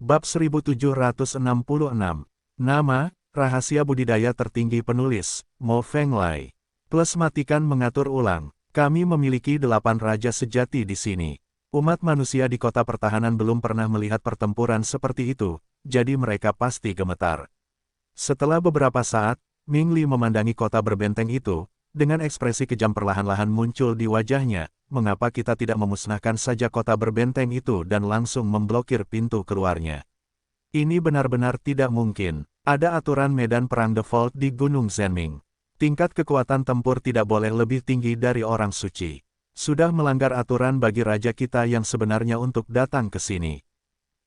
Bab 1766. Nama, rahasia budidaya tertinggi penulis, Mo Fenglai. Plus matikan mengatur ulang. Kami memiliki 8 raja sejati di sini. Umat manusia di kota pertahanan belum pernah melihat pertempuran seperti itu, jadi mereka pasti gemetar. Setelah beberapa saat, Ming Li memandangi kota berbenteng itu, dengan ekspresi kejam perlahan-lahan muncul di wajahnya. Mengapa kita tidak memusnahkan saja kota berbenteng itu dan langsung memblokir pintu keluarnya? Ini benar-benar tidak mungkin. Ada aturan medan perang default di Gunung Zhenming. Tingkat kekuatan tempur tidak boleh lebih tinggi dari orang suci. Sudah melanggar aturan bagi raja kita yang sebenarnya untuk datang ke sini.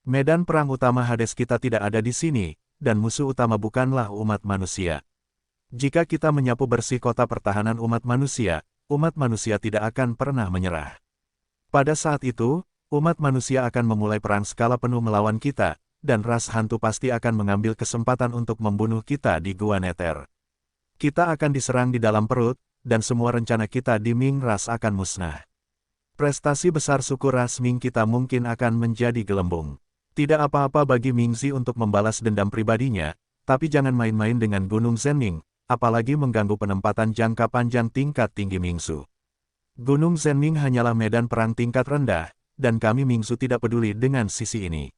Medan perang utama Hades kita tidak ada di sini, dan musuh utama bukanlah umat manusia. Jika kita menyapu bersih kota pertahanan umat manusia tidak akan pernah menyerah. Pada saat itu, umat manusia akan memulai perang skala penuh melawan kita, dan ras hantu pasti akan mengambil kesempatan untuk membunuh kita di Gua Nether. Kita akan diserang di dalam perut, dan semua rencana kita di Ming ras akan musnah. Prestasi besar suku ras Ming kita mungkin akan menjadi gelembung. Tidak apa-apa bagi Mingzi untuk membalas dendam pribadinya, tapi jangan main-main dengan Gunung Zhenming, apalagi mengganggu penempatan jangka panjang tingkat tinggi Mingsu. Gunung Zhenming hanyalah medan perang tingkat rendah, dan kami Mingsu tidak peduli dengan sisi ini.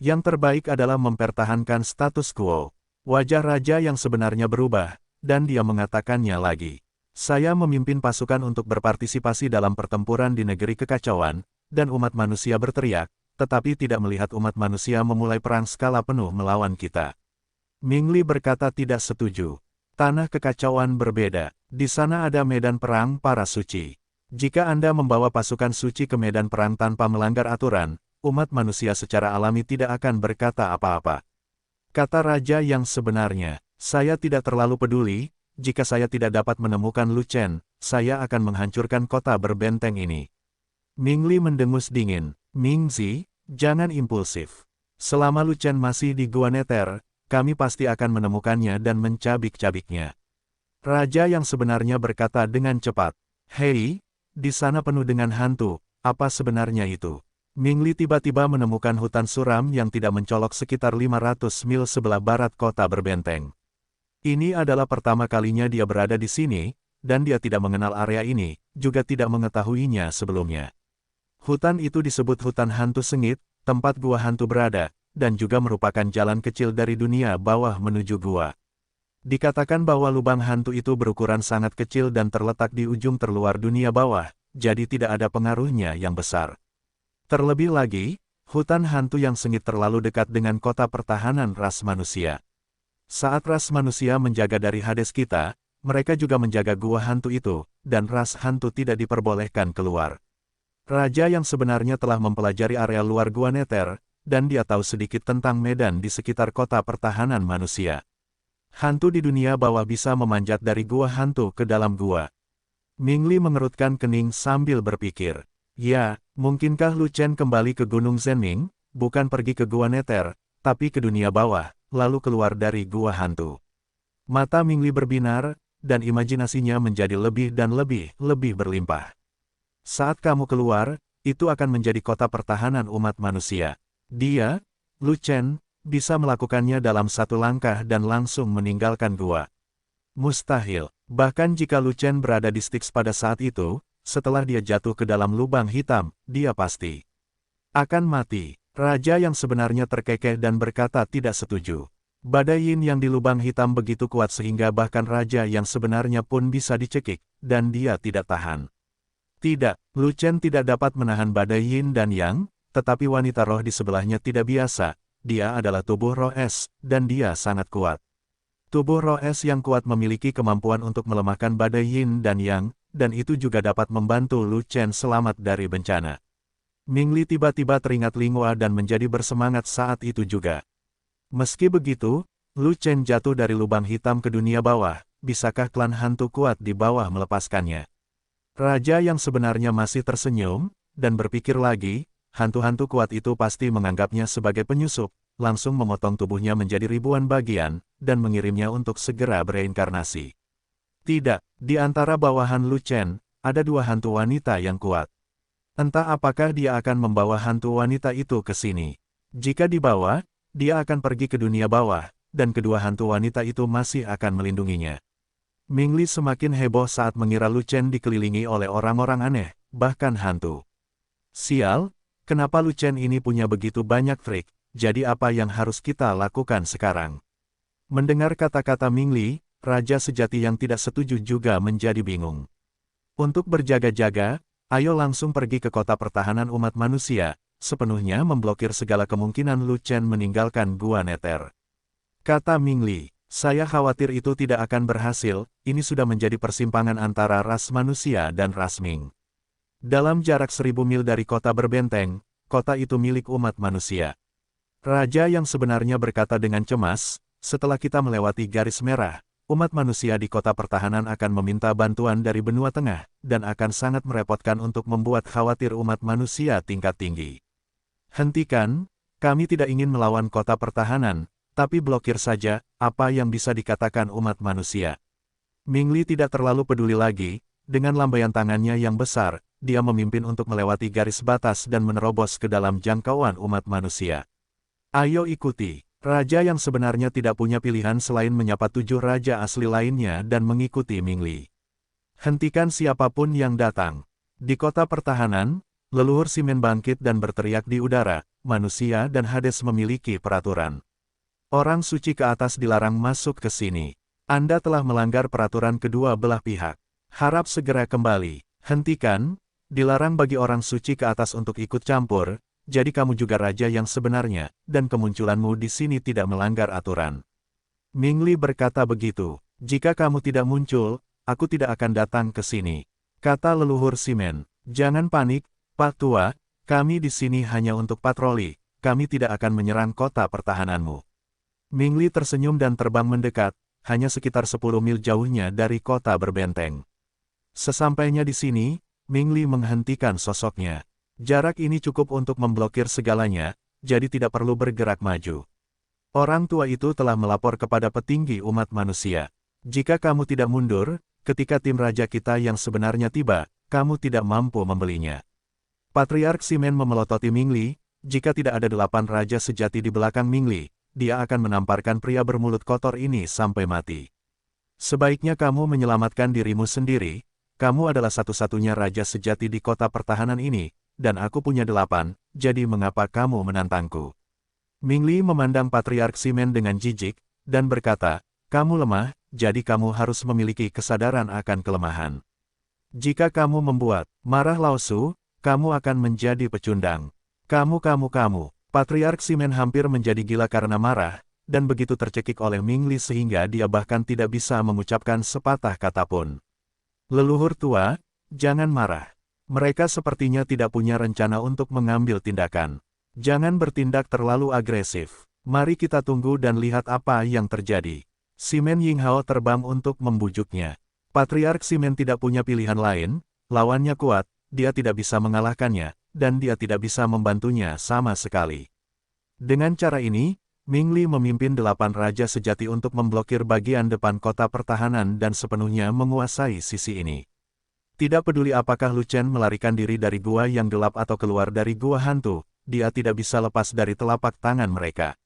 Yang terbaik adalah mempertahankan status quo. Wajah raja yang sebenarnya berubah, dan dia mengatakannya lagi. Saya memimpin pasukan untuk berpartisipasi dalam pertempuran di negeri kekacauan, dan umat manusia berteriak, tetapi tidak melihat umat manusia memulai perang skala penuh melawan kita. Ming Li berkata tidak setuju. Tanah kekacauan berbeda. Di sana ada medan perang para suci. Jika Anda membawa pasukan suci ke medan perang tanpa melanggar aturan, umat manusia secara alami tidak akan berkata apa-apa. Kata raja yang sebenarnya, saya tidak terlalu peduli, jika saya tidak dapat menemukan Lu Chen, saya akan menghancurkan kota berbenteng ini. Ming Li mendengus dingin. Mingzi, jangan impulsif. Selama Lu Chen masih di Gua Nether, kami pasti akan menemukannya dan mencabik-cabiknya. Raja yang sebenarnya berkata dengan cepat, "Hei, di sana penuh dengan hantu, apa sebenarnya itu?" Ming Li tiba-tiba menemukan hutan suram yang tidak mencolok sekitar 500 mil sebelah barat kota berbenteng. Ini adalah pertama kalinya dia berada di sini, dan dia tidak mengenal area ini, juga tidak mengetahuinya sebelumnya. Hutan itu disebut hutan hantu sengit, tempat gua hantu berada, dan juga merupakan jalan kecil dari dunia bawah menuju gua. Dikatakan bahwa lubang hantu itu berukuran sangat kecil dan terletak di ujung terluar dunia bawah, jadi tidak ada pengaruhnya yang besar. Terlebih lagi, hutan hantu yang sengit terlalu dekat dengan kota pertahanan ras manusia. Saat ras manusia menjaga dari Hades kita, mereka juga menjaga gua hantu itu, dan ras hantu tidak diperbolehkan keluar. Raja yang sebenarnya telah mempelajari area luar Gua Nether, dan dia tahu sedikit tentang medan di sekitar kota pertahanan manusia. Hantu di dunia bawah bisa memanjat dari gua hantu ke dalam gua. Ming Li mengerutkan kening sambil berpikir, ya, mungkinkah Lu Chen kembali ke Gunung Zhenming, bukan pergi ke Gua Nether, tapi ke dunia bawah, lalu keluar dari gua hantu. Mata Ming Li berbinar, dan imajinasinya menjadi lebih dan lebih berlimpah. Saat kamu keluar, itu akan menjadi kota pertahanan umat manusia. Dia, Lu Chen, bisa melakukannya dalam satu langkah dan langsung meninggalkan gua. Mustahil, bahkan jika Lu Chen berada di Styx pada saat itu, setelah dia jatuh ke dalam lubang hitam, dia pasti akan mati. Raja yang sebenarnya terkekeh dan berkata tidak setuju. Badai yin yang di lubang hitam begitu kuat sehingga bahkan raja yang sebenarnya pun bisa dicekik, dan dia tidak tahan. Tidak, Lu Chen tidak dapat menahan badai yin dan yang, tetapi wanita roh di sebelahnya tidak biasa, dia adalah tubuh roh es, dan dia sangat kuat. Tubuh roh es yang kuat memiliki kemampuan untuk melemahkan badai yin dan yang, dan itu juga dapat membantu Lu Chen selamat dari bencana. Ming Li tiba-tiba teringat Lingua dan menjadi bersemangat saat itu juga. Meski begitu, Lu Chen jatuh dari lubang hitam ke dunia bawah, bisakah klan hantu kuat di bawah melepaskannya? Raja yang sebenarnya masih tersenyum, dan berpikir lagi, hantu-hantu kuat itu pasti menganggapnya sebagai penyusup, langsung memotong tubuhnya menjadi ribuan bagian, dan mengirimnya untuk segera bereinkarnasi. Tidak, di antara bawahan Lu Chen, ada 2 hantu wanita yang kuat. Entah apakah dia akan membawa hantu wanita itu ke sini. Jika dibawa, dia akan pergi ke dunia bawah, dan kedua hantu wanita itu masih akan melindunginya. Mingli semakin heboh saat mengira Lu Chen dikelilingi oleh orang-orang aneh, bahkan hantu. Sial, kenapa Lu Chen ini punya begitu banyak trik, jadi apa yang harus kita lakukan sekarang? Mendengar kata-kata Mingli, Raja Sejati yang tidak setuju juga menjadi bingung. Untuk berjaga-jaga, ayo langsung pergi ke kota pertahanan umat manusia, sepenuhnya memblokir segala kemungkinan Lu Chen meninggalkan Gua Nether. Kata Mingli, saya khawatir itu tidak akan berhasil, ini sudah menjadi persimpangan antara ras manusia dan ras Ming. Dalam jarak 1000 mil dari kota berbenteng, kota itu milik umat manusia. Raja yang sebenarnya berkata dengan cemas, setelah kita melewati garis merah, umat manusia di kota pertahanan akan meminta bantuan dari benua tengah, dan akan sangat merepotkan untuk membuat khawatir umat manusia tingkat tinggi. Hentikan, kami tidak ingin melawan kota pertahanan, tapi blokir saja, apa yang bisa dikatakan umat manusia. Mingli tidak terlalu peduli lagi, dengan lambaian tangannya yang besar, dia memimpin untuk melewati garis batas dan menerobos ke dalam jangkauan umat manusia. Ayo ikuti. Raja yang sebenarnya tidak punya pilihan selain menyapa 7 raja asli lainnya dan mengikuti Mingli. Hentikan siapapun yang datang. Di kota pertahanan, leluhur Simen bangkit dan berteriak di udara, manusia dan Hades memiliki peraturan. Orang suci ke atas dilarang masuk ke sini. Anda telah melanggar peraturan kedua belah pihak. Harap segera kembali. Hentikan, dilarang bagi orang suci ke atas untuk ikut campur. Jadi kamu juga raja yang sebenarnya, dan kemunculanmu di sini tidak melanggar aturan. Mingli berkata begitu, jika kamu tidak muncul, aku tidak akan datang ke sini. Kata leluhur Simen, jangan panik, Pak Tua, kami di sini hanya untuk patroli, kami tidak akan menyerang kota pertahananmu. Mingli tersenyum dan terbang mendekat, hanya sekitar 10 mil jauhnya dari kota berbenteng. Sesampainya di sini, Mingli menghentikan sosoknya. Jarak ini cukup untuk memblokir segalanya, jadi tidak perlu bergerak maju. Orang tua itu telah melapor kepada petinggi umat manusia. Jika kamu tidak mundur, ketika tim raja kita yang sebenarnya tiba, kamu tidak mampu membelinya. Patriark Simen memelototi Mingli, jika tidak ada 8 raja sejati di belakang Mingli, dia akan menamparkan pria bermulut kotor ini sampai mati. Sebaiknya kamu menyelamatkan dirimu sendiri, kamu adalah satu-satunya raja sejati di kota pertahanan ini, dan aku punya 8, jadi mengapa kamu menantangku? Mingli memandang Patriark Simen dengan jijik, dan berkata, kamu lemah, jadi kamu harus memiliki kesadaran akan kelemahan. Jika kamu membuat marah Lao-Su, kamu akan menjadi pecundang. Kamu. Patriark Simen hampir menjadi gila karena marah, dan begitu tercekik oleh Mingli sehingga dia bahkan tidak bisa mengucapkan sepatah kata pun. Leluhur tua, jangan marah. Mereka sepertinya tidak punya rencana untuk mengambil tindakan. Jangan bertindak terlalu agresif. Mari kita tunggu dan lihat apa yang terjadi. Simen Yinghao terbang untuk membujuknya. Patriark Simen tidak punya pilihan lain, lawannya kuat, dia tidak bisa mengalahkannya, dan dia tidak bisa membantunya sama sekali. Dengan cara ini, Mingli memimpin 8 raja sejati untuk memblokir bagian depan kota pertahanan dan sepenuhnya menguasai sisi ini. Tidak peduli apakah Lu Chen melarikan diri dari gua yang gelap atau keluar dari gua hantu, dia tidak bisa lepas dari telapak tangan mereka.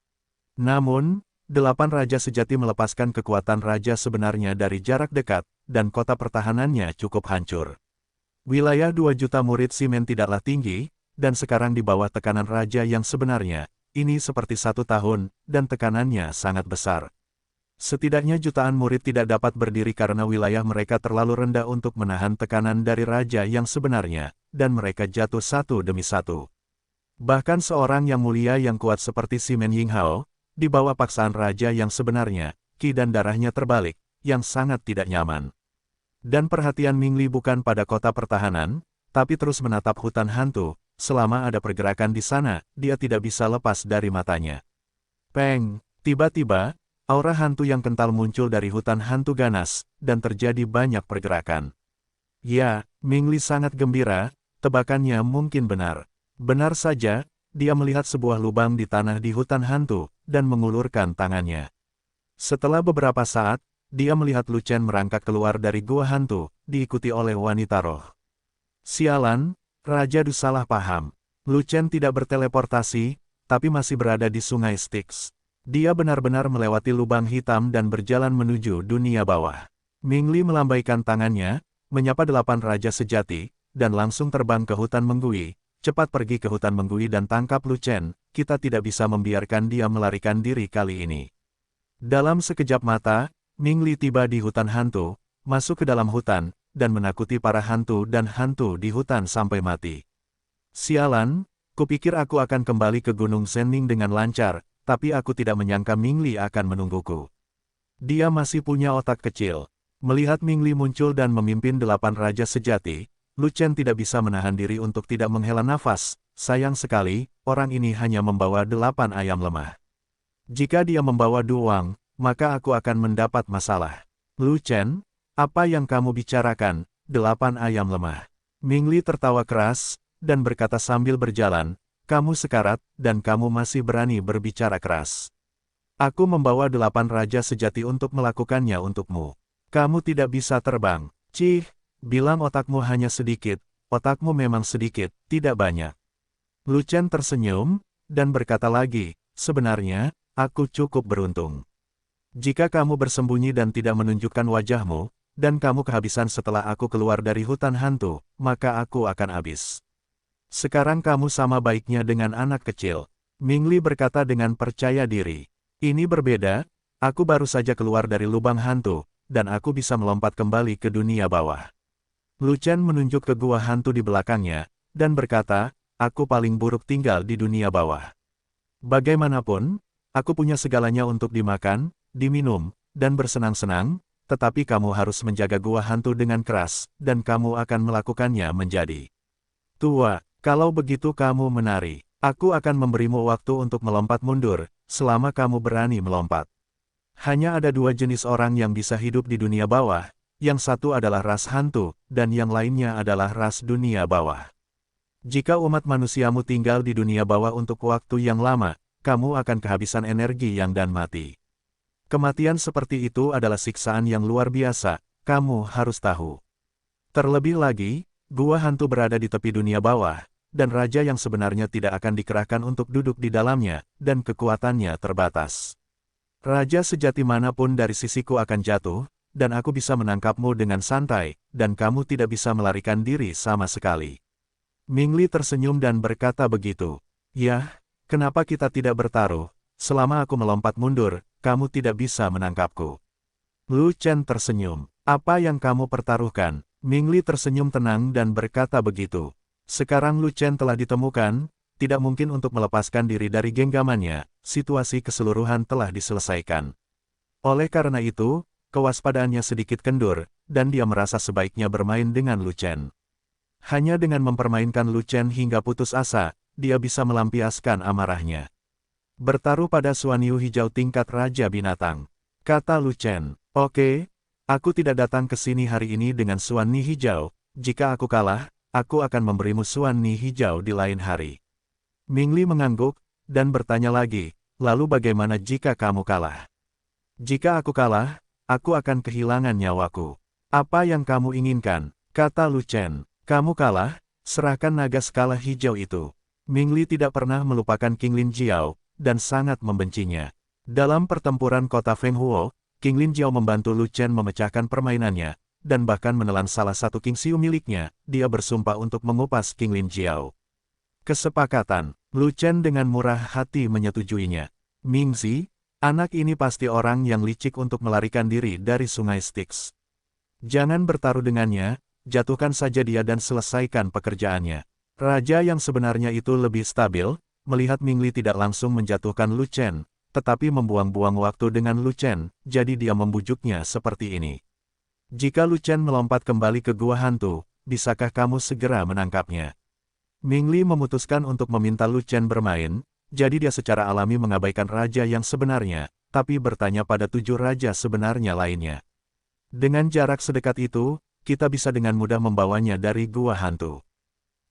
Namun, 8 raja sejati melepaskan kekuatan raja sebenarnya dari jarak dekat, dan kota pertahanannya cukup hancur. Wilayah 2 juta murid Simen tidaklah tinggi, dan sekarang di bawah tekanan raja yang sebenarnya, ini seperti 1 tahun, dan tekanannya sangat besar. Setidaknya jutaan murid tidak dapat berdiri karena wilayah mereka terlalu rendah untuk menahan tekanan dari raja yang sebenarnya, dan mereka jatuh satu demi satu. Bahkan seorang yang mulia yang kuat seperti Simen Yinghao, di bawah paksaan raja yang sebenarnya, ki dan darahnya terbalik, yang sangat tidak nyaman. Dan perhatian Mingli bukan pada kota pertahanan, tapi terus menatap hutan hantu, selama ada pergerakan di sana, dia tidak bisa lepas dari matanya. Peng, tiba-tiba, aura hantu yang kental muncul dari hutan hantu ganas, dan terjadi banyak pergerakan. Ya, Mingli sangat gembira, tebakannya mungkin benar. Benar saja, dia melihat sebuah lubang di tanah di hutan hantu, dan mengulurkan tangannya. Setelah beberapa saat, dia melihat Lu Chen merangkak keluar dari gua hantu, diikuti oleh wanita roh. Sialan, Raja Du salah paham. Lu Chen tidak berteleportasi, tapi masih berada di Sungai Styx. Dia benar-benar melewati lubang hitam dan berjalan menuju dunia bawah. Ming Li melambaikan tangannya, menyapa 8 raja sejati, dan langsung terbang ke hutan Menggui. Cepat pergi ke hutan Menggui dan tangkap Lu Chen, kita tidak bisa membiarkan dia melarikan diri kali ini. Dalam sekejap mata, Ming Li tiba di hutan hantu, masuk ke dalam hutan, dan menakuti para hantu dan hantu di hutan sampai mati. Sialan, kupikir aku akan kembali ke Gunung Senning dengan lancar, tapi aku tidak menyangka Ming Li akan menungguku. Dia masih punya otak kecil. Melihat Ming Li muncul dan memimpin 8 raja sejati, Lu Chen tidak bisa menahan diri untuk tidak menghela nafas. Sayang sekali, orang ini hanya membawa 8 ayam lemah. Jika dia membawa Duwang, maka aku akan mendapat masalah. Lu Chen, apa yang kamu bicarakan, 8 ayam lemah? Ming Li tertawa keras, dan berkata sambil berjalan, kamu sekarat, dan kamu masih berani berbicara keras. Aku membawa 8 raja sejati untuk melakukannya untukmu. Kamu tidak bisa terbang. Cih, bilang otakmu hanya sedikit, otakmu memang sedikit, tidak banyak. Lu Chen tersenyum, dan berkata lagi, sebenarnya, aku cukup beruntung. Jika kamu bersembunyi dan tidak menunjukkan wajahmu, dan kamu kehabisan setelah aku keluar dari hutan hantu, maka aku akan habis. Sekarang kamu sama baiknya dengan anak kecil. Ming Li berkata dengan percaya diri. Ini berbeda, aku baru saja keluar dari lubang hantu, dan aku bisa melompat kembali ke dunia bawah. Lu Chen menunjuk ke gua hantu di belakangnya, dan berkata, aku paling buruk tinggal di dunia bawah. Bagaimanapun, aku punya segalanya untuk dimakan, diminum, dan bersenang-senang, tetapi kamu harus menjaga gua hantu dengan keras, dan kamu akan melakukannya menjadi tua. Kalau begitu kamu menari, aku akan memberimu waktu untuk melompat mundur, selama kamu berani melompat. Hanya ada 2 jenis orang yang bisa hidup di dunia bawah, yang satu adalah ras hantu, dan yang lainnya adalah ras dunia bawah. Jika umat manusiamu tinggal di dunia bawah untuk waktu yang lama, kamu akan kehabisan energi yang dan mati. Kematian seperti itu adalah siksaan yang luar biasa, kamu harus tahu. Terlebih lagi, gua hantu berada di tepi dunia bawah, dan raja yang sebenarnya tidak akan dikerahkan untuk duduk di dalamnya, dan kekuatannya terbatas. Raja sejati manapun dari sisiku akan jatuh, dan aku bisa menangkapmu dengan santai, dan kamu tidak bisa melarikan diri sama sekali. Ming Li tersenyum dan berkata begitu. Yah, kenapa kita tidak bertaruh? Selama aku melompat mundur, kamu tidak bisa menangkapku. Lu Chen tersenyum. Apa yang kamu pertaruhkan? Ming Li tersenyum tenang dan berkata begitu. Sekarang Lu Chen telah ditemukan, tidak mungkin untuk melepaskan diri dari genggamannya, situasi keseluruhan telah diselesaikan. Oleh karena itu, kewaspadaannya sedikit kendur, dan dia merasa sebaiknya bermain dengan Lu Chen. Hanya dengan mempermainkan Lu Chen hingga putus asa, dia bisa melampiaskan amarahnya. Bertaruh pada Suan Yu hijau tingkat Raja Binatang. Kata Lu Chen, oke, aku tidak datang ke sini hari ini dengan Suan Ni hijau, jika aku kalah, aku akan memberimu Suan Ni hijau di lain hari. Ming Li mengangguk, dan bertanya lagi, lalu bagaimana jika kamu kalah? Jika aku kalah, aku akan kehilangan nyawaku. Apa yang kamu inginkan? Kata Lu Chen, kamu kalah, serahkan naga skala hijau itu. Ming Li tidak pernah melupakan King Lin Jiao, dan sangat membencinya. Dalam pertempuran kota Feng Huo, King Lin Jiao membantu Lu Chen memecahkan permainannya, dan bahkan menelan salah satu King Xiu miliknya, dia bersumpah untuk mengupas King Lin Jiao. Kesepakatan, Lu Chen dengan murah hati menyetujuinya. Ming Zi, anak ini pasti orang yang licik untuk melarikan diri dari Sungai Styx. Jangan bertaruh dengannya, jatuhkan saja dia dan selesaikan pekerjaannya. Raja yang sebenarnya itu lebih stabil, melihat Ming Li tidak langsung menjatuhkan Lu Chen, tetapi membuang-buang waktu dengan Lu Chen, jadi dia membujuknya seperti ini. Jika Lu Chen melompat kembali ke gua hantu, bisakah kamu segera menangkapnya? Ming Li memutuskan untuk meminta Lu Chen bermain, jadi dia secara alami mengabaikan raja yang sebenarnya, tapi bertanya pada 7 raja sebenarnya lainnya. Dengan jarak sedekat itu, kita bisa dengan mudah membawanya dari gua hantu.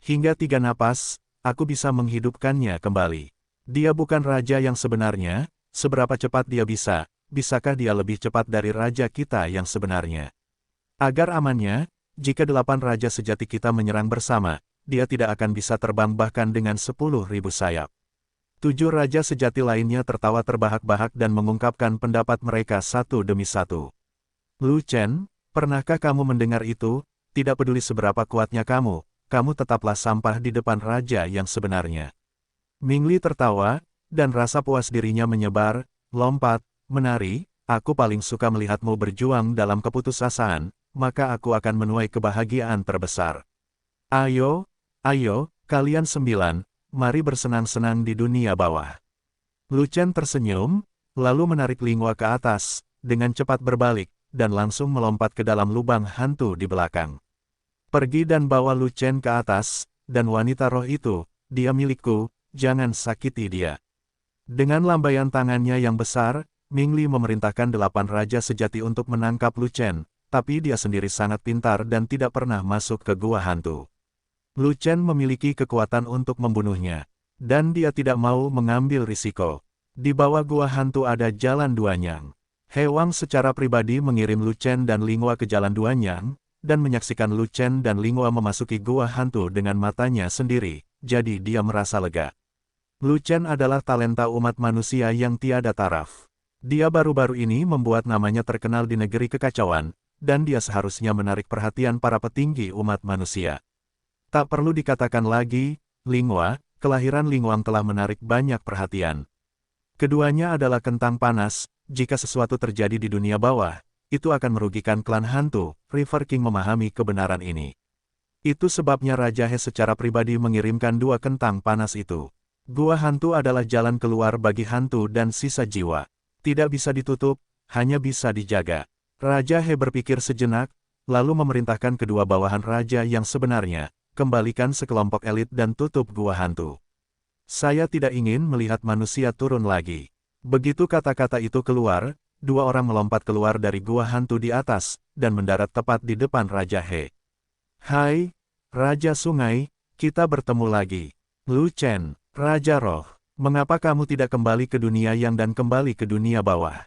Hingga 3 napas, aku bisa menghidupkannya kembali. Dia bukan raja yang sebenarnya, seberapa cepat dia bisa, bisakah dia lebih cepat dari raja kita yang sebenarnya? Agar amannya, jika 8 raja sejati kita menyerang bersama, dia tidak akan bisa terbang bahkan dengan 10.000 sayap. 7 raja sejati lainnya tertawa terbahak-bahak dan mengungkapkan pendapat mereka satu demi satu. Lu Chen, pernahkah kamu mendengar itu? Tidak peduli seberapa kuatnya kamu tetaplah sampah di depan raja yang sebenarnya. Ming Li tertawa, dan rasa puas dirinya menyebar, lompat, menari, aku paling suka melihatmu berjuang dalam keputusasaan, maka aku akan menuai kebahagiaan terbesar. Ayo, kalian 9, mari bersenang-senang di dunia bawah. Lu Chen tersenyum, lalu menarik Lingua ke atas, dengan cepat berbalik, dan langsung melompat ke dalam lubang hantu di belakang. Pergi dan bawa Lu Chen ke atas, dan wanita roh itu, dia milikku, jangan sakiti dia. Dengan lambaian tangannya yang besar, Ming Li memerintahkan 8 raja sejati untuk menangkap Lu Chen, tapi dia sendiri sangat pintar dan tidak pernah masuk ke gua hantu. Lu Chen memiliki kekuatan untuk membunuhnya, dan dia tidak mau mengambil risiko. Di bawah gua hantu ada jalan Duanyang. He Wang secara pribadi mengirim Lu Chen dan Lingua ke jalan Duanyang, dan menyaksikan Lu Chen dan Lingua memasuki gua hantu dengan matanya sendiri, jadi dia merasa lega. Lu Chen adalah talenta umat manusia yang tiada taraf. Dia baru-baru ini membuat namanya terkenal di negeri kekacauan, dan dia seharusnya menarik perhatian para petinggi umat manusia. Tak perlu dikatakan lagi, Lingua, kelahiran Lingwang telah menarik banyak perhatian. Keduanya adalah kentang panas, jika sesuatu terjadi di dunia bawah, itu akan merugikan klan hantu. River King memahami kebenaran ini. Itu sebabnya Raja He secara pribadi mengirimkan 2 kentang panas itu. Gua hantu adalah jalan keluar bagi hantu dan sisa jiwa. Tidak bisa ditutup, hanya bisa dijaga. Raja He berpikir sejenak, lalu memerintahkan kedua bawahan raja yang sebenarnya, kembalikan sekelompok elit dan tutup gua hantu. Saya tidak ingin melihat manusia turun lagi. Begitu kata-kata itu keluar, 2 orang melompat keluar dari gua hantu di atas, dan mendarat tepat di depan Raja He. Hai, Raja Sungai, kita bertemu lagi. Lu Chen, Raja Roh, mengapa kamu tidak kembali ke dunia yang dan kembali ke dunia bawah?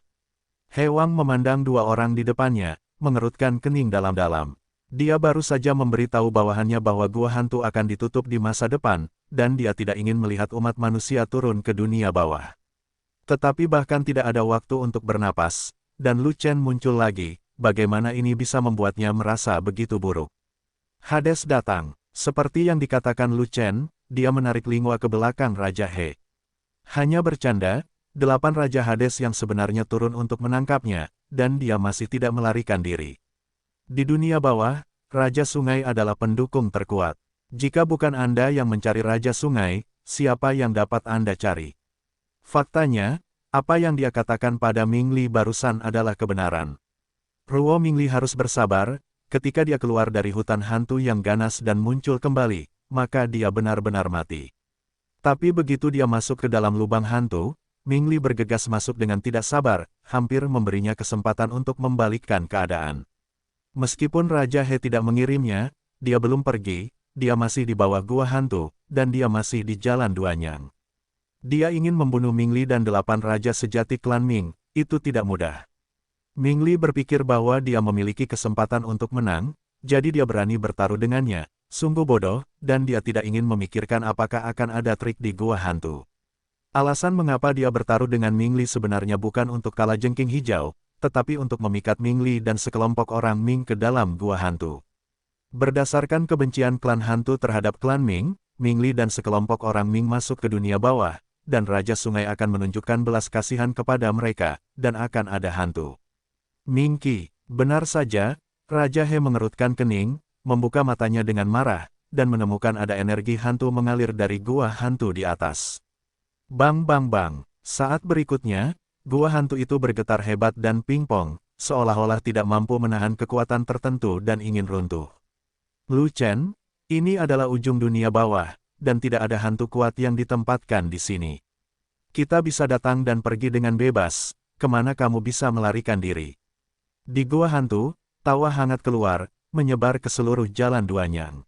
He Wang memandang 2 orang di depannya, mengerutkan kening dalam-dalam. Dia baru saja memberitahu bawahannya bahwa gua hantu akan ditutup di masa depan, dan dia tidak ingin melihat umat manusia turun ke dunia bawah. Tetapi bahkan tidak ada waktu untuk bernapas, dan Lu Chen muncul lagi, bagaimana ini bisa membuatnya merasa begitu buruk. Hades datang, seperti yang dikatakan Lu Chen, dia menarik Lingua ke belakang Raja He. Hanya bercanda, 8 Raja Hades yang sebenarnya turun untuk menangkapnya, dan dia masih tidak melarikan diri. Di dunia bawah, Raja Sungai adalah pendukung terkuat. Jika bukan Anda yang mencari Raja Sungai, siapa yang dapat Anda cari? Faktanya, apa yang dia katakan pada Ming Li barusan adalah kebenaran. Ruo Ming Li harus bersabar, ketika dia keluar dari hutan hantu yang ganas dan muncul kembali, maka dia benar-benar mati. Tapi begitu dia masuk ke dalam lubang hantu, Ming Li bergegas masuk dengan tidak sabar, hampir memberinya kesempatan untuk membalikkan keadaan. Meskipun Raja He tidak mengirimnya, dia belum pergi, dia masih di bawah gua hantu, dan dia masih di jalan Duanyang. Dia ingin membunuh Ming Li dan 8 raja sejati klan Ming, itu tidak mudah. Ming Li berpikir bahwa dia memiliki kesempatan untuk menang, jadi dia berani bertaruh dengannya, sungguh bodoh, dan dia tidak ingin memikirkan apakah akan ada trik di gua hantu. Alasan mengapa dia bertaruh dengan Ming Li sebenarnya bukan untuk kalajengking hijau, tetapi untuk memikat Ming Li dan sekelompok orang Ming ke dalam gua hantu. Berdasarkan kebencian klan hantu terhadap klan Ming, Ming Li dan sekelompok orang Ming masuk ke dunia bawah, dan Raja Sungai akan menunjukkan belas kasihan kepada mereka, dan akan ada hantu. Ming Qi, benar saja, Raja He mengerutkan kening, membuka matanya dengan marah, dan menemukan ada energi hantu mengalir dari gua hantu di atas. Bang bang bang, saat berikutnya, gua hantu itu bergetar hebat dan pingpong, seolah-olah tidak mampu menahan kekuatan tertentu dan ingin runtuh. Lu Chen, ini adalah ujung dunia bawah, dan tidak ada hantu kuat yang ditempatkan di sini. Kita bisa datang dan pergi dengan bebas, kemana kamu bisa melarikan diri. Di gua hantu, tawa hangat keluar, menyebar ke seluruh jalan Duanyang.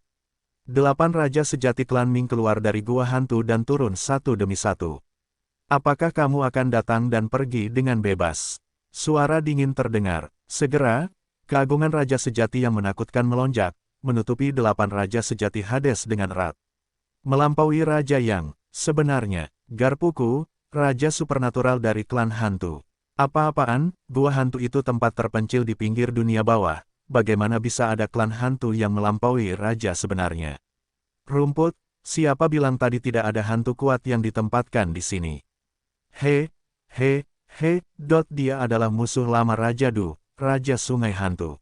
8 raja sejati klan Ming keluar dari gua hantu dan turun satu demi satu. Apakah kamu akan datang dan pergi dengan bebas? Suara dingin terdengar. Segera, keagungan raja sejati yang menakutkan melonjak, menutupi 8 raja sejati Hades dengan erat. Melampaui raja yang sebenarnya, Garpuku, raja supernatural dari klan hantu. Apa-apaan, gua hantu itu tempat terpencil di pinggir dunia bawah. Bagaimana bisa ada klan hantu yang melampaui raja sebenarnya? Rumput, siapa bilang tadi tidak ada hantu kuat yang ditempatkan di sini? He, dia adalah musuh lama Raja Du, Raja Sungai Hantu.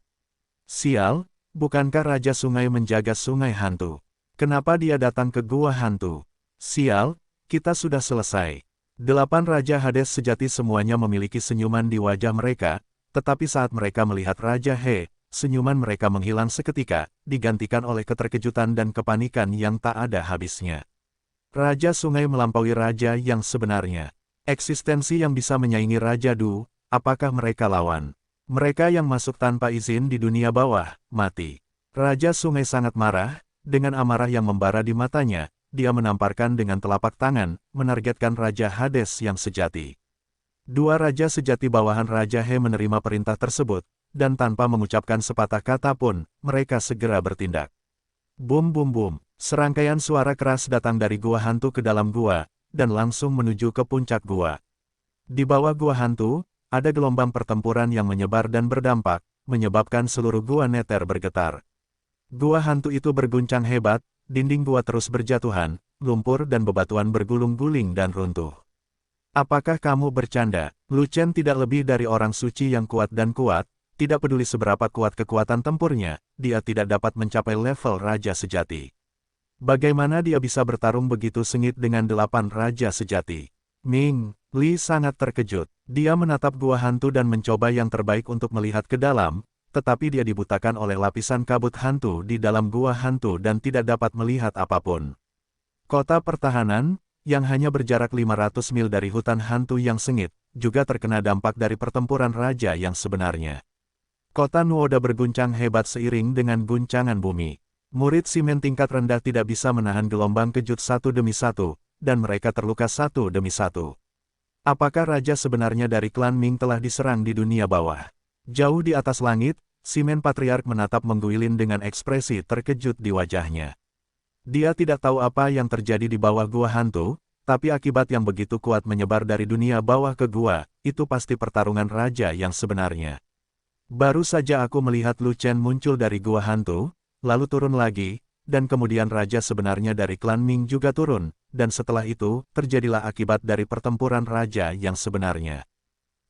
Sial, bukankah Raja Sungai menjaga Sungai Hantu? Kenapa dia datang ke gua hantu? Sial, kita sudah selesai. 8 Raja Hades sejati semuanya memiliki senyuman di wajah mereka, tetapi saat mereka melihat Raja He, senyuman mereka menghilang seketika, digantikan oleh keterkejutan dan kepanikan yang tak ada habisnya. Raja Sungai melampaui raja yang sebenarnya. Eksistensi yang bisa menyaingi Raja Du, apakah mereka lawan? Mereka yang masuk tanpa izin di dunia bawah, mati. Raja Sungai sangat marah, dengan amarah yang membara di matanya, dia menamparkan dengan telapak tangan, menargetkan Raja Hades yang sejati. 2 raja sejati bawahan Raja He menerima perintah tersebut, dan tanpa mengucapkan sepatah kata pun, mereka segera bertindak. Bum bum bum, serangkaian suara keras datang dari gua hantu ke dalam gua, dan langsung menuju ke puncak gua. Di bawah gua hantu, ada gelombang pertempuran yang menyebar dan berdampak, menyebabkan seluruh gua neter bergetar. Gua hantu itu berguncang hebat, dinding gua terus berjatuhan, lumpur dan bebatuan bergulung-guling dan runtuh. Apakah kamu bercanda? Lu Chen tidak lebih dari orang suci yang kuat dan kuat, tidak peduli seberapa kuat kekuatan tempurnya, dia tidak dapat mencapai level raja sejati. Bagaimana dia bisa bertarung begitu sengit dengan 8 raja sejati? Ming, Li sangat terkejut. Dia menatap gua hantu dan mencoba yang terbaik untuk melihat ke dalam, tetapi dia dibutakan oleh lapisan kabut hantu di dalam gua hantu dan tidak dapat melihat apapun. Kota pertahanan, yang hanya berjarak 500 mil dari hutan hantu yang sengit, juga terkena dampak dari pertempuran raja yang sebenarnya. Kota Nuoda berguncang hebat seiring dengan guncangan bumi. Murid simen tingkat rendah tidak bisa menahan gelombang kejut satu demi satu, dan mereka terluka satu demi satu. Apakah raja sebenarnya dari klan Ming telah diserang di dunia bawah? Jauh di atas langit, simen patriark menatap Mengguilin dengan ekspresi terkejut di wajahnya. Dia tidak tahu apa yang terjadi di bawah gua hantu, tapi akibat yang begitu kuat menyebar dari dunia bawah ke gua, itu pasti pertarungan raja yang sebenarnya. Baru saja aku melihat Lu Chen muncul dari gua hantu, lalu turun lagi, dan kemudian raja sebenarnya dari klan Ming juga turun, dan setelah itu, terjadilah akibat dari pertempuran raja yang sebenarnya.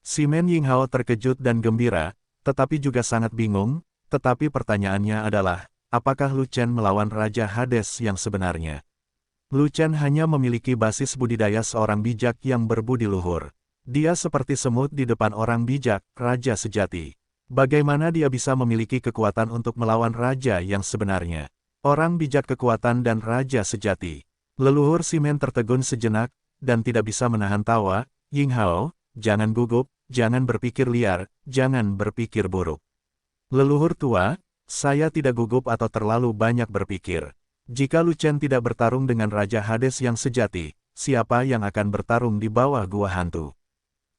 Simen Yinghao terkejut dan gembira, tetapi juga sangat bingung, tetapi pertanyaannya adalah, apakah Lu Chen melawan Raja Hades yang sebenarnya? Lu Chen hanya memiliki basis budidaya seorang bijak yang berbudi luhur. Dia seperti semut di depan orang bijak, raja sejati. Bagaimana dia bisa memiliki kekuatan untuk melawan raja yang sebenarnya? Orang bijak kekuatan dan raja sejati. Leluhur Simen tertegun sejenak, dan tidak bisa menahan tawa. Yinghao, jangan gugup, jangan berpikir liar, jangan berpikir buruk. Leluhur tua, saya tidak gugup atau terlalu banyak berpikir. Jika Lu Chen tidak bertarung dengan Raja Hades yang sejati, siapa yang akan bertarung di bawah gua hantu?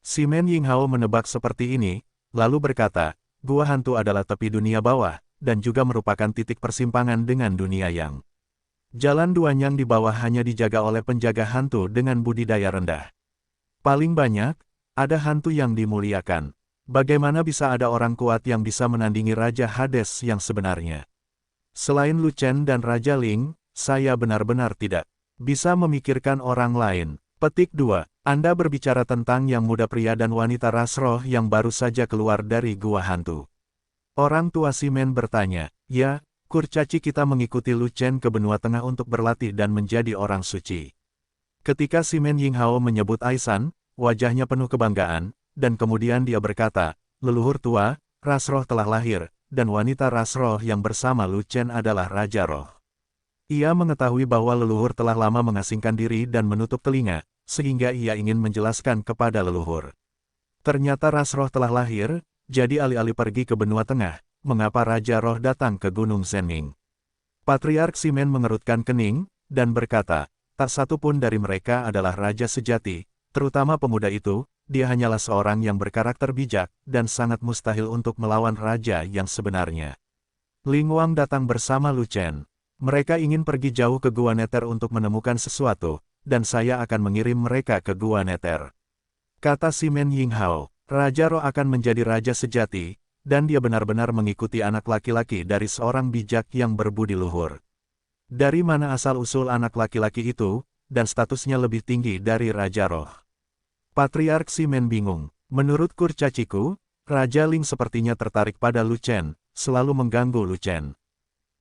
Simen Yinghao menebak seperti ini, lalu berkata, gua hantu adalah tepi dunia bawah, dan juga merupakan titik persimpangan dengan dunia yang. Jalan Duanyang di bawah hanya dijaga oleh penjaga hantu dengan budidaya rendah. Paling banyak, ada hantu yang dimuliakan. Bagaimana bisa ada orang kuat yang bisa menandingi Raja Hades yang sebenarnya? Selain Lu Chen dan Raja Ling, saya benar-benar tidak bisa memikirkan orang lain. Petik 2. Anda berbicara tentang yang muda pria dan wanita ras roh yang baru saja keluar dari gua hantu. Orang tua Simen bertanya, ya, kurcaci kita mengikuti Lu Chen ke benua tengah untuk berlatih dan menjadi orang suci. Ketika Simen Yinghao menyebut Aisan, wajahnya penuh kebanggaan, dan kemudian dia berkata, leluhur tua, ras roh telah lahir, dan wanita ras roh yang bersama Lu Chen adalah Raja Roh. Ia mengetahui bahwa leluhur telah lama mengasingkan diri dan menutup telinga, sehingga ia ingin menjelaskan kepada leluhur. Ternyata ras roh telah lahir, jadi alih-alih pergi ke benua tengah, mengapa Raja Roh datang ke Gunung Zhenming? Patriark Simen mengerutkan kening, dan berkata, tak satu pun dari mereka adalah raja sejati, terutama pemuda itu, dia hanyalah seorang yang berkarakter bijak, dan sangat mustahil untuk melawan raja yang sebenarnya. Ling Wang datang bersama Lu Chen. Mereka ingin pergi jauh ke Gua Nether untuk menemukan sesuatu, dan saya akan mengirim mereka ke Gua Nether. Kata Simen Yinghao, Raja Roh akan menjadi raja sejati, dan dia benar-benar mengikuti anak laki-laki dari seorang bijak yang berbudi luhur. Dari mana asal-usul anak laki-laki itu, dan statusnya lebih tinggi dari Raja Roh? Patriark Simen bingung. Menurut kurcaciku, Raja Ling sepertinya tertarik pada Lu Chen, selalu mengganggu Lu Chen.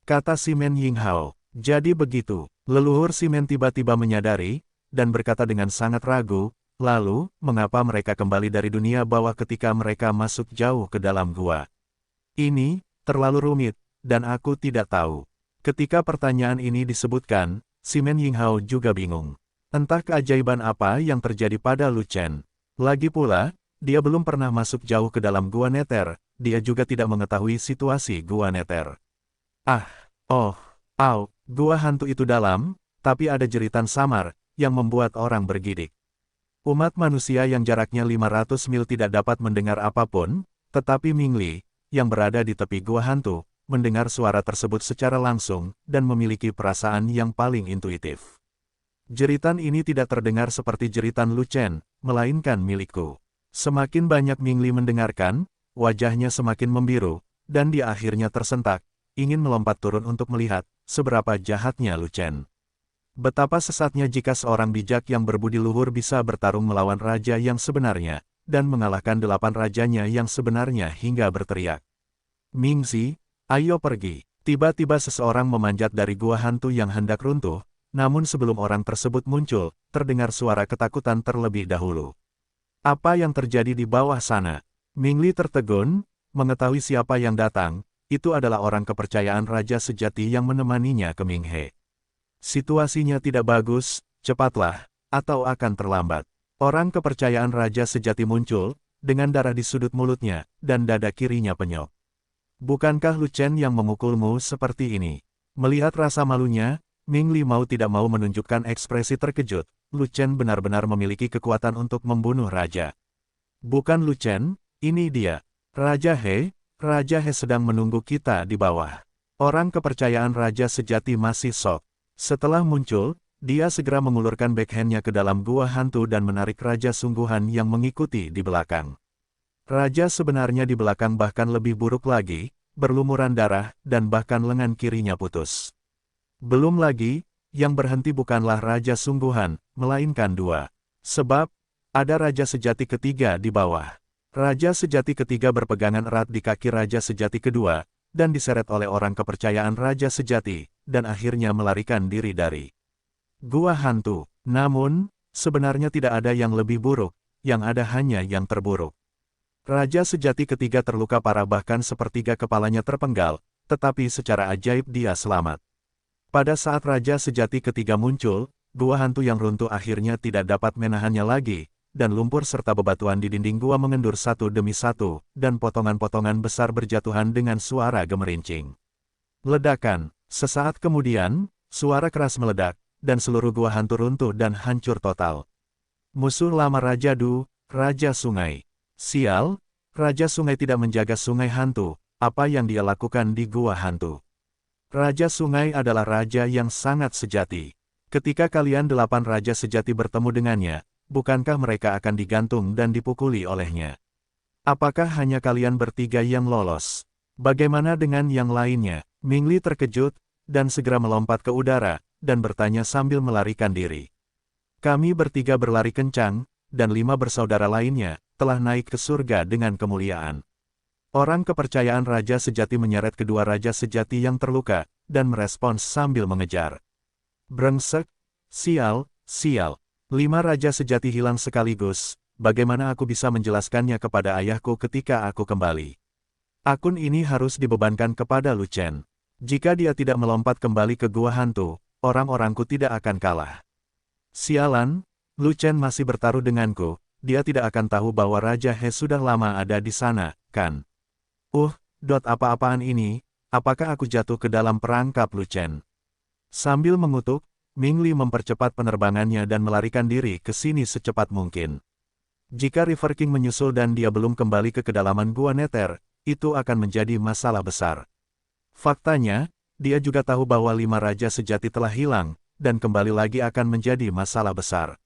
Kata Simen Yinghao, jadi begitu. Leluhur Simen tiba-tiba menyadari, dan berkata dengan sangat ragu, lalu, mengapa mereka kembali dari dunia bawah ketika mereka masuk jauh ke dalam gua? Ini, terlalu rumit, dan aku tidak tahu. Ketika pertanyaan ini disebutkan, Simen Yinghao juga bingung. Entah keajaiban apa yang terjadi pada Lu Chen. Lagi pula, dia belum pernah masuk jauh ke dalam Gua Nether, dia juga tidak mengetahui situasi Gua Nether. Gua hantu itu dalam, tapi ada jeritan samar, yang membuat orang bergidik. Umat manusia yang jaraknya 500 mil tidak dapat mendengar apapun, tetapi Ming Li, yang berada di tepi gua hantu, mendengar suara tersebut secara langsung, dan memiliki perasaan yang paling intuitif. Jeritan ini tidak terdengar seperti jeritan Lu Chen, melainkan milikku. Semakin banyak Ming Li mendengarkan, wajahnya semakin membiru, dan dia akhirnya tersentak, ingin melompat turun untuk melihat, seberapa jahatnya Lu Chen. Betapa sesatnya jika seorang bijak yang berbudi luhur bisa bertarung melawan raja yang sebenarnya, dan mengalahkan 8 rajanya yang sebenarnya hingga berteriak. Mingzi, ayo pergi. Tiba-tiba seseorang memanjat dari gua hantu yang hendak runtuh, namun sebelum orang tersebut muncul, terdengar suara ketakutan terlebih dahulu. Apa yang terjadi di bawah sana? Ming Li tertegun, mengetahui siapa yang datang, itu adalah orang kepercayaan raja sejati yang menemaninya ke Ming He. Situasinya tidak bagus, cepatlah, atau akan terlambat. Orang kepercayaan raja sejati muncul, dengan darah di sudut mulutnya, dan dada kirinya penyok. Bukankah Lu Chen yang memukulmu seperti ini? Melihat rasa malunya, Ming Li mau tidak mau menunjukkan ekspresi terkejut. Lu Chen benar-benar memiliki kekuatan untuk membunuh raja. Bukan Lu Chen, ini dia. Raja He sedang menunggu kita di bawah. Orang kepercayaan raja sejati masih shock. Setelah muncul, dia segera mengulurkan backhand-nya ke dalam gua hantu dan menarik raja sungguhan yang mengikuti di belakang. Raja sebenarnya di belakang bahkan lebih buruk lagi, berlumuran darah, dan bahkan lengan kirinya putus. Belum lagi, yang berhenti bukanlah raja sungguhan, melainkan 2. Sebab, ada raja sejati ketiga di bawah. Raja sejati ketiga berpegangan erat di kaki raja sejati kedua, dan diseret oleh orang kepercayaan raja sejati, dan akhirnya melarikan diri dari gua hantu. Namun, sebenarnya tidak ada yang lebih buruk, yang ada hanya yang terburuk. Raja sejati ketiga terluka parah bahkan sepertiga kepalanya terpenggal, tetapi secara ajaib dia selamat. Pada saat raja sejati ketiga muncul, gua hantu yang runtuh akhirnya tidak dapat menahannya lagi, dan lumpur serta bebatuan di dinding gua mengendur satu demi satu, dan potongan-potongan besar berjatuhan dengan suara gemerincing. Ledakan. Sesaat kemudian, suara keras meledak, dan seluruh gua hantu runtuh dan hancur total. Musuh lama Raja Du, Raja Sungai. Sial, Raja Sungai tidak menjaga sungai hantu, apa yang dia lakukan di gua hantu. Raja Sungai adalah raja yang sangat sejati. Ketika kalian 8 raja sejati bertemu dengannya, bukankah mereka akan digantung dan dipukuli olehnya? Apakah hanya kalian bertiga yang lolos? Bagaimana dengan yang lainnya? Ming Li terkejut, dan segera melompat ke udara, dan bertanya sambil melarikan diri. Kami bertiga berlari kencang, dan 5 bersaudara lainnya, telah naik ke surga dengan kemuliaan. Orang kepercayaan raja sejati menyeret kedua raja sejati yang terluka, dan merespons sambil mengejar. Brengsek, sial, 5 raja sejati hilang sekaligus, bagaimana aku bisa menjelaskannya kepada ayahku ketika aku kembali? Akun ini harus dibebankan kepada Lu Chen. Jika dia tidak melompat kembali ke gua hantu, orang-orangku tidak akan kalah. Sialan, Lu Chen masih bertaruh denganku, dia tidak akan tahu bahwa Raja He sudah lama ada di sana, kan? Apa-apaan ini, apakah aku jatuh ke dalam perangkap Lu Chen? Sambil mengutuk, Ming Li mempercepat penerbangannya dan melarikan diri ke sini secepat mungkin. Jika River King menyusul dan dia belum kembali ke kedalaman gua Nether, itu akan menjadi masalah besar. Faktanya, dia juga tahu bahwa 5 raja sejati telah hilang, dan kembali lagi akan menjadi masalah besar.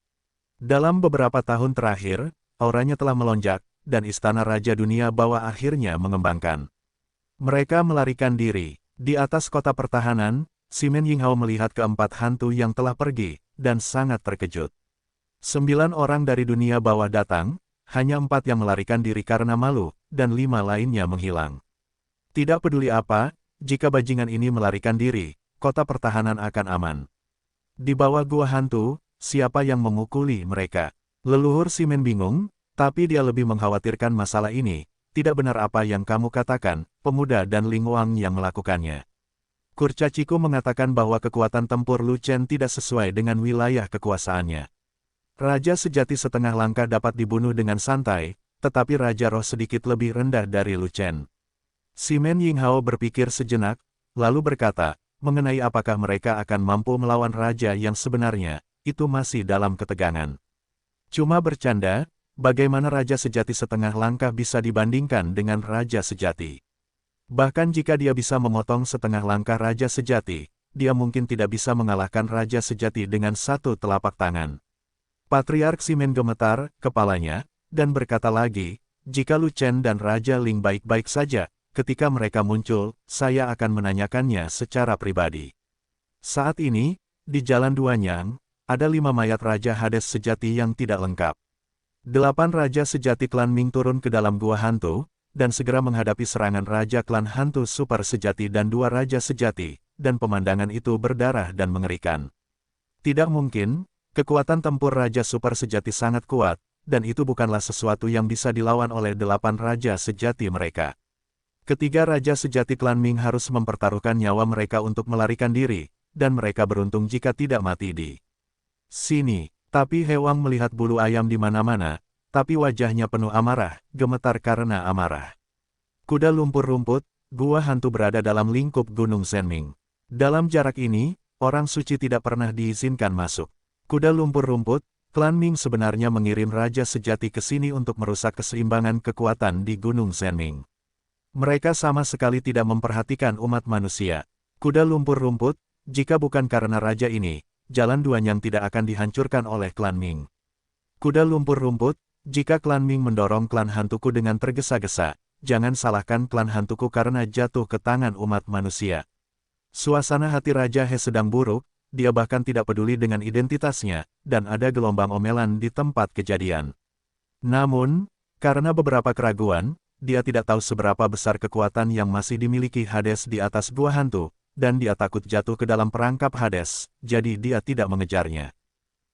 Dalam beberapa tahun terakhir, auranya telah melonjak, dan Istana Raja Dunia Bawah akhirnya mengembangkan. Mereka melarikan diri. Di atas kota pertahanan, Simen Yinghao melihat keempat hantu yang telah pergi, dan sangat terkejut. 9 orang dari dunia bawah datang, hanya 4 yang melarikan diri karena malu, dan 5 lainnya menghilang. Tidak peduli apa, jika bajingan ini melarikan diri, kota pertahanan akan aman. Di bawah gua hantu, siapa yang memukuli mereka? Leluhur Simen bingung, tapi dia lebih mengkhawatirkan masalah ini. Tidak benar apa yang kamu katakan, pemuda dan Ling Wang yang melakukannya. Kurcaciku mengatakan bahwa kekuatan tempur Lu Chen tidak sesuai dengan wilayah kekuasaannya. Raja sejati setengah langkah dapat dibunuh dengan santai, tetapi Raja Roh sedikit lebih rendah dari Lu Chen. Simen Yinghao berpikir sejenak, lalu berkata, mengenai apakah mereka akan mampu melawan raja yang sebenarnya, itu masih dalam ketegangan. Cuma bercanda, bagaimana raja sejati setengah langkah bisa dibandingkan dengan raja sejati? Bahkan jika dia bisa memotong setengah langkah raja sejati, dia mungkin tidak bisa mengalahkan raja sejati dengan satu telapak tangan. Patriark Simen gemetar kepalanya, dan berkata lagi, jika Lu Chen dan Raja Ling baik-baik saja, ketika mereka muncul, saya akan menanyakannya secara pribadi. Saat ini, di Jalan Duanyang, ada 5 mayat Raja Hades sejati yang tidak lengkap. 8 Raja sejati klan Ming turun ke dalam gua hantu, dan segera menghadapi serangan Raja klan hantu super sejati dan 2 Raja sejati, dan pemandangan itu berdarah dan mengerikan. Tidak mungkin, kekuatan tempur Raja super sejati sangat kuat, dan itu bukanlah sesuatu yang bisa dilawan oleh 8 Raja sejati mereka. Ketiga Raja sejati klan Ming harus mempertaruhkan nyawa mereka untuk melarikan diri, dan mereka beruntung jika tidak mati di sini. Tapi Hewang melihat bulu ayam di mana-mana, tapi wajahnya penuh amarah, gemetar karena amarah. Kuda lumpur rumput, gua hantu berada dalam lingkup Gunung Zhenming. Dalam jarak ini, orang suci tidak pernah diizinkan masuk. Kuda lumpur rumput, klan Ming sebenarnya mengirim Raja sejati ke sini untuk merusak keseimbangan kekuatan di Gunung Zhenming. Mereka sama sekali tidak memperhatikan umat manusia. Kuda lumpur rumput, jika bukan karena raja ini, Jalan Duanyang tidak akan dihancurkan oleh klan Ming. Kuda lumpur rumput, jika klan Ming mendorong klan hantuku dengan tergesa-gesa, jangan salahkan klan hantuku karena jatuh ke tangan umat manusia. Suasana hati Raja He sedang buruk, dia bahkan tidak peduli dengan identitasnya, dan ada gelombang omelan di tempat kejadian. Namun, karena beberapa keraguan, dia tidak tahu seberapa besar kekuatan yang masih dimiliki Hades di atas gua hantu, dan dia takut jatuh ke dalam perangkap Hades, jadi dia tidak mengejarnya.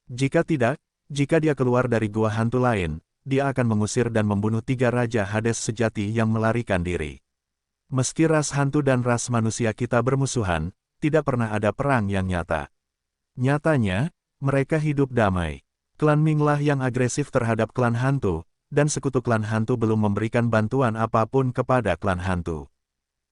Jika tidak, jika dia keluar dari gua hantu lain, dia akan mengusir dan membunuh 3 Raja Hades sejati yang melarikan diri. Meski ras hantu dan ras manusia kita bermusuhan, tidak pernah ada perang yang nyata. Nyatanya, mereka hidup damai. Klan Ming lah yang agresif terhadap klan hantu, dan sekutu klan hantu belum memberikan bantuan apapun kepada klan hantu.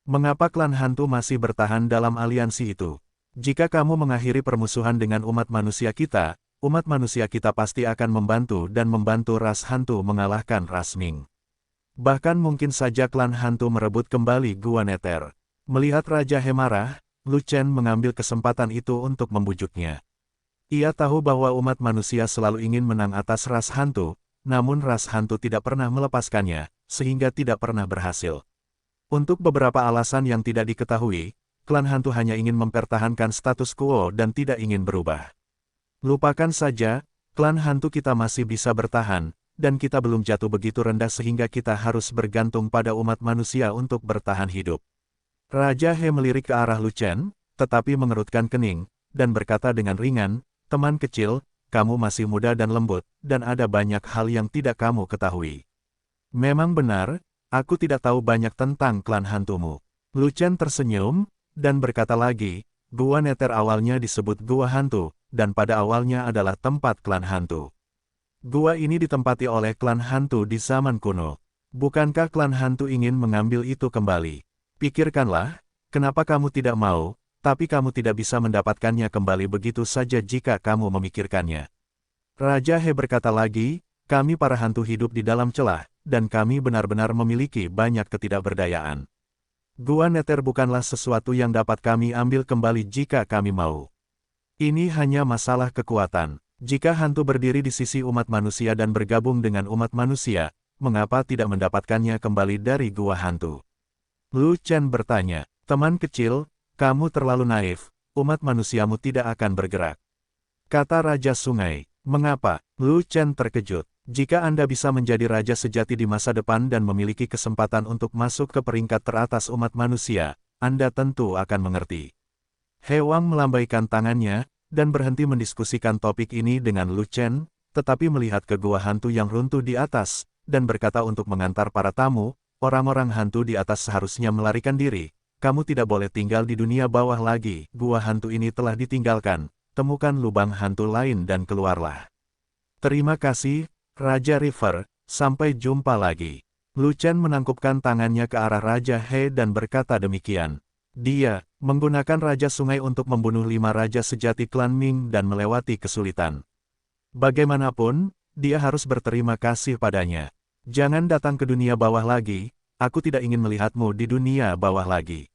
Mengapa klan hantu masih bertahan dalam aliansi itu? Jika kamu mengakhiri permusuhan dengan umat manusia kita pasti akan membantu dan membantu ras hantu mengalahkan ras Ming. Bahkan mungkin saja klan hantu merebut kembali Gua Nether. Melihat Raja He marah, Lu Chen mengambil kesempatan itu untuk membujuknya. Ia tahu bahwa umat manusia selalu ingin menang atas ras hantu, namun ras hantu tidak pernah melepaskannya, sehingga tidak pernah berhasil. Untuk beberapa alasan yang tidak diketahui, klan hantu hanya ingin mempertahankan status quo dan tidak ingin berubah. Lupakan saja, klan hantu kita masih bisa bertahan, dan kita belum jatuh begitu rendah sehingga kita harus bergantung pada umat manusia untuk bertahan hidup. Raja He melirik ke arah Lu Chen, tetapi mengerutkan kening, dan berkata dengan ringan, teman kecil, kamu masih muda dan lembut, dan ada banyak hal yang tidak kamu ketahui. Memang benar, aku tidak tahu banyak tentang klan hantumu. Lu Chen tersenyum, dan berkata lagi, Gua Nether awalnya disebut Gua Hantu, dan pada awalnya adalah tempat klan hantu. Gua ini ditempati oleh klan hantu di zaman kuno. Bukankah klan hantu ingin mengambil itu kembali? Pikirkanlah, kenapa kamu tidak mau, tapi kamu tidak bisa mendapatkannya kembali begitu saja jika kamu memikirkannya. Raja He berkata lagi, kami para hantu hidup di dalam celah, dan kami benar-benar memiliki banyak ketidakberdayaan. Gua Nether bukanlah sesuatu yang dapat kami ambil kembali jika kami mau. Ini hanya masalah kekuatan. Jika hantu berdiri di sisi umat manusia dan bergabung dengan umat manusia, mengapa tidak mendapatkannya kembali dari gua hantu? Lu Chen bertanya, teman kecil, kamu terlalu naif, umat manusiamu tidak akan bergerak. Kata Raja Sungai, mengapa? Lu Chen terkejut. Jika Anda bisa menjadi raja sejati di masa depan dan memiliki kesempatan untuk masuk ke peringkat teratas umat manusia, Anda tentu akan mengerti. He Wang melambaikan tangannya, dan berhenti mendiskusikan topik ini dengan Lu Chen, tetapi melihat ke gua hantu yang runtuh di atas, dan berkata untuk mengantar para tamu, orang-orang hantu di atas seharusnya melarikan diri. Kamu tidak boleh tinggal di dunia bawah lagi, gua hantu ini telah ditinggalkan. Temukan lubang hantu lain dan keluarlah. Terima kasih, Raja River, sampai jumpa lagi. Lu Chen menangkupkan tangannya ke arah Raja He dan berkata demikian. Dia menggunakan Raja Sungai untuk membunuh 5 raja sejati klan Ming dan melewati kesulitan. Bagaimanapun, dia harus berterima kasih padanya. Jangan datang ke dunia bawah lagi, aku tidak ingin melihatmu di dunia bawah lagi.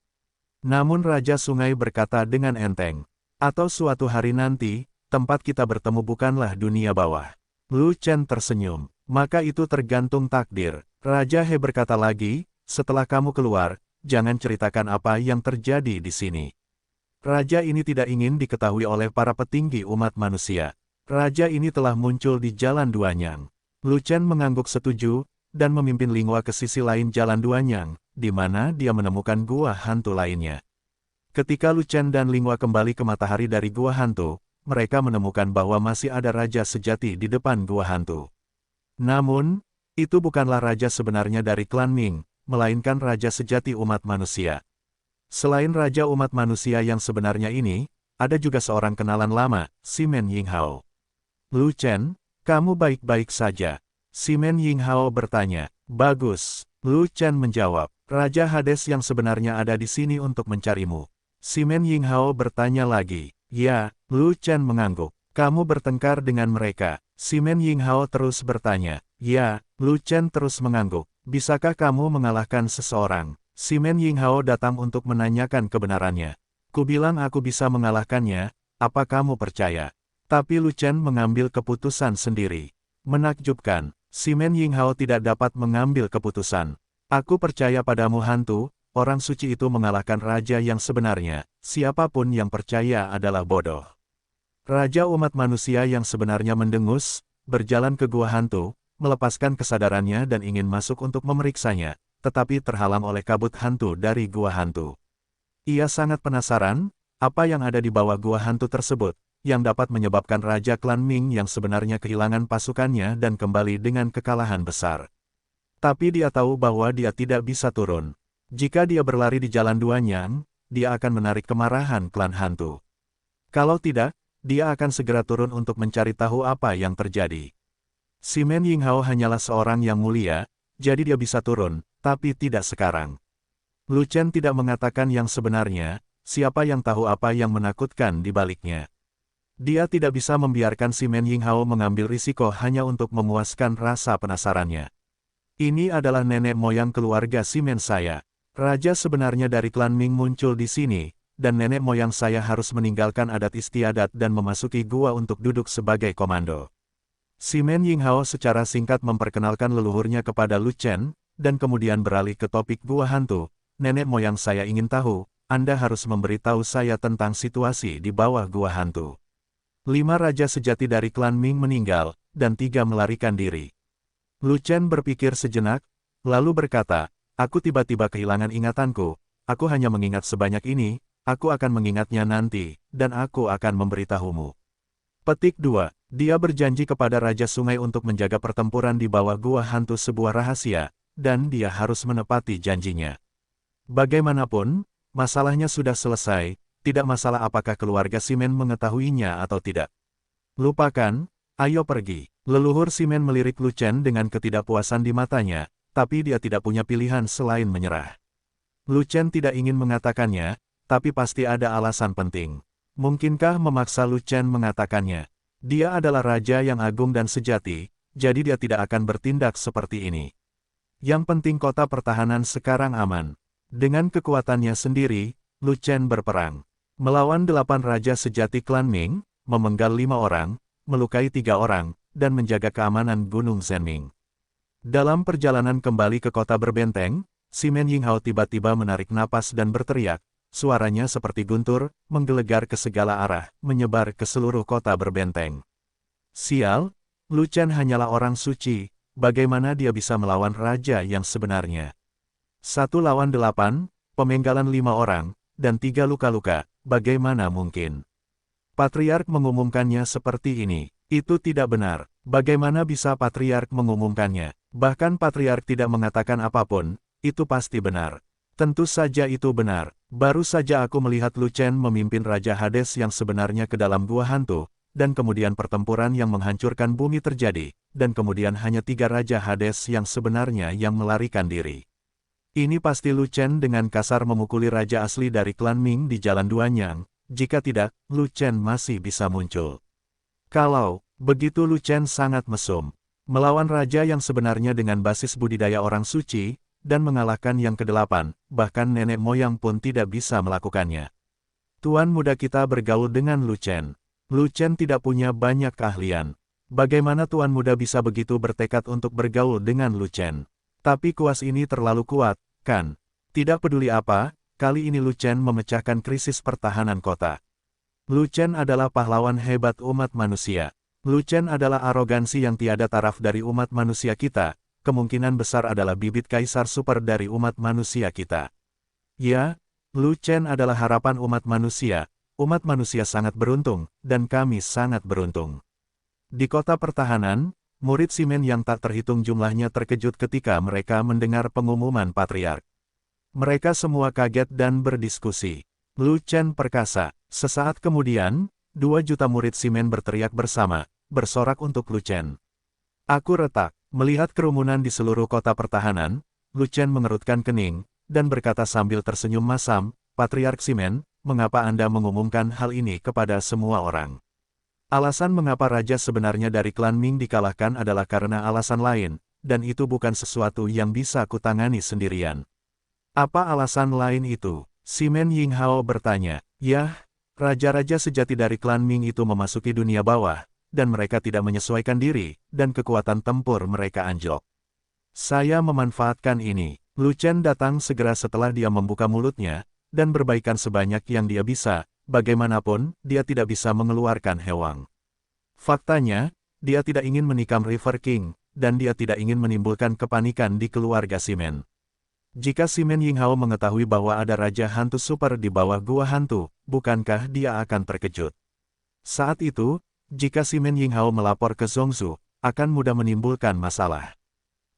Namun Raja Sungai berkata dengan enteng. Atau suatu hari nanti, tempat kita bertemu bukanlah dunia bawah. Lu Chen tersenyum. Maka itu tergantung takdir. Raja He berkata lagi, setelah kamu keluar, jangan ceritakan apa yang terjadi di sini. Raja ini tidak ingin diketahui oleh para petinggi umat manusia. Raja ini telah muncul di Jalan Duanyang. Lu Chen mengangguk setuju, dan memimpin Lingua ke sisi lain Jalan Duanyang, di mana dia menemukan gua hantu lainnya. Ketika Lu Chen dan Lingua kembali ke matahari dari gua hantu, mereka menemukan bahwa masih ada raja sejati di depan gua hantu. Namun, itu bukanlah raja sebenarnya dari klan Ming, melainkan raja sejati umat manusia. Selain raja umat manusia yang sebenarnya ini, ada juga seorang kenalan lama, Simen Yinghao. Lu Chen, kamu baik-baik saja? Simen Yinghao bertanya. Bagus. Lu Chen menjawab, Raja Hades yang sebenarnya ada di sini untuk mencarimu. Simen Yinghao bertanya lagi. Ya, Lu Chen mengangguk. Kamu bertengkar dengan mereka. Simen Yinghao terus bertanya. Ya, Lu Chen terus mengangguk. Bisakah kamu mengalahkan seseorang? Simen Yinghao datang untuk menanyakan kebenarannya. Kubilang aku bisa mengalahkannya, apa kamu percaya? Tapi Lu Chen mengambil keputusan sendiri. Menakjubkan, Simen Yinghao tidak dapat mengambil keputusan. Aku percaya padamu hantu. Orang suci itu mengalahkan raja yang sebenarnya, siapapun yang percaya adalah bodoh. Raja umat manusia yang sebenarnya mendengus, berjalan ke gua hantu, melepaskan kesadarannya dan ingin masuk untuk memeriksanya, tetapi terhalang oleh kabut hantu dari gua hantu. Ia sangat penasaran, apa yang ada di bawah gua hantu tersebut, yang dapat menyebabkan Raja Klan Ming yang sebenarnya kehilangan pasukannya dan kembali dengan kekalahan besar. Tapi dia tahu bahwa dia tidak bisa turun. Jika dia berlari di Jalan Duanyang, dia akan menarik kemarahan klan hantu. Kalau tidak, dia akan segera turun untuk mencari tahu apa yang terjadi. Simen Yinghao hanyalah seorang yang mulia, jadi dia bisa turun, tapi tidak sekarang. Lu Chen tidak mengatakan yang sebenarnya, siapa yang tahu apa yang menakutkan di baliknya. Dia tidak bisa membiarkan Simen Yinghao mengambil risiko hanya untuk memuaskan rasa penasarannya. Ini adalah nenek moyang keluarga Simen saya. Raja sebenarnya dari klan Ming muncul di sini, dan nenek moyang saya harus meninggalkan adat istiadat dan memasuki gua untuk duduk sebagai komando. Simen Yinghao secara singkat memperkenalkan leluhurnya kepada Lu Chen, dan kemudian beralih ke topik gua hantu. Nenek moyang saya ingin tahu, Anda harus memberitahu saya tentang situasi di bawah gua hantu. 5 raja sejati dari klan Ming meninggal, dan 3 melarikan diri. Lu Chen berpikir sejenak, lalu berkata, aku tiba-tiba kehilangan ingatanku, aku hanya mengingat sebanyak ini, aku akan mengingatnya nanti, dan aku akan memberitahumu. Petik 2. Dia berjanji kepada Raja Sungai untuk menjaga pertempuran di bawah gua hantu sebuah rahasia, dan dia harus menepati janjinya. Bagaimanapun, masalahnya sudah selesai, tidak masalah apakah keluarga Simen mengetahuinya atau tidak. Lupakan, ayo pergi. Leluhur Simen melirik Lu Chen dengan ketidakpuasan di matanya, tapi dia tidak punya pilihan selain menyerah. Lu Chen tidak ingin mengatakannya, tapi pasti ada alasan penting. Mungkinkah memaksa Lu Chen mengatakannya? Dia adalah raja yang agung dan sejati, jadi dia tidak akan bertindak seperti ini. Yang penting kota pertahanan sekarang aman. Dengan kekuatannya sendiri, Lu Chen berperang. Melawan 8 raja sejati klan Ming, memenggal 5 orang, melukai 3 orang, dan menjaga keamanan Gunung Zhenming. Dalam perjalanan kembali ke kota berbenteng, Simen Yinghao tiba-tiba menarik napas dan berteriak, suaranya seperti guntur, menggelegar ke segala arah, menyebar ke seluruh kota berbenteng. Sial, Lu Chen hanyalah orang suci, bagaimana dia bisa melawan raja yang sebenarnya? 1 lawan 8, pemenggalan 5 orang, dan 3 luka-luka, bagaimana mungkin? Patriark mengumumkannya seperti ini. Itu tidak benar. Bagaimana bisa Patriark mengumumkannya? Bahkan Patriark tidak mengatakan apapun, itu pasti benar. Tentu saja itu benar. Baru saja aku melihat Lu Chen memimpin Raja Hades yang sebenarnya ke dalam gua hantu, dan kemudian pertempuran yang menghancurkan bumi terjadi, dan kemudian hanya 3 Raja Hades yang sebenarnya yang melarikan diri. Ini pasti Lu Chen dengan kasar memukuli raja asli dari klan Ming di Jalan Duanyang, jika tidak, Lu Chen masih bisa muncul. Kalau begitu Lu Chen sangat mesum. Melawan raja yang sebenarnya dengan basis budidaya orang suci, dan mengalahkan yang ke-8, bahkan nenek moyang pun tidak bisa melakukannya. Tuan muda kita bergaul dengan Lu Chen. Lu Chen tidak punya banyak keahlian. Bagaimana tuan muda bisa begitu bertekad untuk bergaul dengan Lu Chen? Tapi kuas ini terlalu kuat, kan? Tidak peduli apa, kali ini Lu Chen memecahkan krisis pertahanan kota. Lu Chen adalah pahlawan hebat umat manusia. Lu Chen adalah arogansi yang tiada taraf dari umat manusia kita, kemungkinan besar adalah bibit kaisar super dari umat manusia kita. Ya, Lu Chen adalah harapan umat manusia sangat beruntung, dan kami sangat beruntung. Di kota pertahanan, murid Simen yang tak terhitung jumlahnya terkejut ketika mereka mendengar pengumuman Patriark. Mereka semua kaget dan berdiskusi. Lu Chen perkasa. Sesaat kemudian, 2 juta murid Simen berteriak bersama, bersorak untuk Lu Chen. Aku retak. Melihat kerumunan di seluruh kota pertahanan, Lu Chen mengerutkan kening, dan berkata sambil tersenyum masam, Patriark Simen, mengapa Anda mengumumkan hal ini kepada semua orang? Alasan mengapa raja sebenarnya dari klan Ming dikalahkan adalah karena alasan lain, dan itu bukan sesuatu yang bisa kutangani sendirian. Apa alasan lain itu? Simen Yinghao bertanya. Yah, raja-raja sejati dari klan Ming itu memasuki dunia bawah, dan mereka tidak menyesuaikan diri, dan kekuatan tempur mereka anjlok. Saya memanfaatkan ini. Lu Chen datang segera setelah dia membuka mulutnya, dan berbaikan sebanyak yang dia bisa, bagaimanapun, dia tidak bisa mengeluarkan hewang. Faktanya, dia tidak ingin menikam River King, dan dia tidak ingin menimbulkan kepanikan di keluarga Simen. Jika Simen Yinghao mengetahui bahwa ada Raja Hantu Super di bawah Gua Hantu, bukankah dia akan terkejut? Saat itu, jika Simen Yinghao melapor ke Zhongzhou, akan mudah menimbulkan masalah.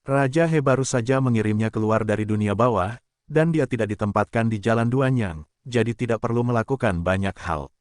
Raja He baru saja mengirimnya keluar dari dunia bawah, dan dia tidak ditempatkan di Jalan Duanyang, jadi tidak perlu melakukan banyak hal.